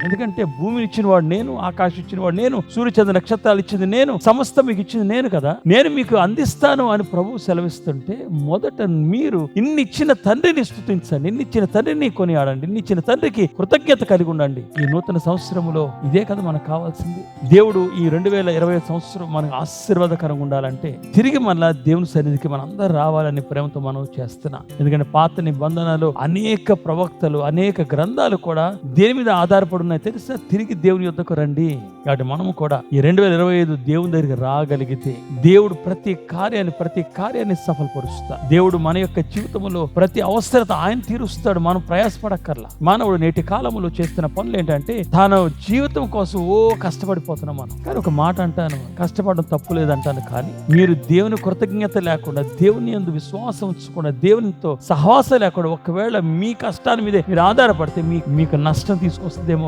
ఎందుకంటే భూమిని ఇచ్చిన వాడు నేను, ఆకాశం ఇచ్చిన వాడు నేను, సూర్యచంద్ర నక్షత్రాలు ఇచ్చింది నేను, సమస్తం మీకు ఇచ్చింది నేను కదా, నేను మీకు అందిస్తాను అని ప్రభువు సెలవిస్తుంటే మొదట మీరు ఇన్ని ఇచ్చిన తండ్రిని స్తుతించండి, ఇన్ని ఇచ్చిన తండ్రిని కొనియాడండి, ఇన్ని ఇచ్చిన తండ్రికి కృతజ్ఞత కలిగి ఉండండి. ఈ నూతన సంవత్సరంలో ఇదే కదా మనకు కావాల్సింది. దేవుడు ఈ 2020 సంవత్సరం మనకు ఆశీర్వాదకరంగా ఉండాలంటే తిరిగి మళ్ళా దేవుని సన్నిధికి మనం అందరూ రావాలని ప్రేమతో మనం చేస్తున్నాం. ఎందుకంటే పాత నిబంధనలో అనేక ప్రవక్తలు, అనేక గ్రంథాలు కూడా దేని మీద ఆధారపడి ఉన్నాయి తెలుసా? తిరిగి దేవుని యొద్దకు రండి. కాబట్టి మనము కూడా ఈ 2025 దేవుని దగ్గరికి రాగలిగితే దేవుడు ప్రతి కార్యాన్ని సఫలపరుస్తాడు. దేవుడు మన యొక్క జీవితంలో ప్రతి అవసరత ఆయన తీరుస్తాడు. మనం ప్రయాసపడక్కర్లా. మానవుడు నేటి కాలంలో చేస్తున్న పనులు ఏంటంటే తన జీవితం కోసం కష్టపడిపోతున్నాం మనం. కానీ ఒక మాట అంటాను, కష్టపడడం తప్పు లేదంటాను, కానీ మీరు దేవుని కృతజ్ఞత లేకుండా, దేవుని యందు విశ్వాసం ఉంచకుండా, దేవునితో సహవాసం లేకుండా ఒకవేళ మీ కష్టాన్ని మీదే మీరు ఆధారపడితే మీకు నష్టం తీసుకొస్తుందేమో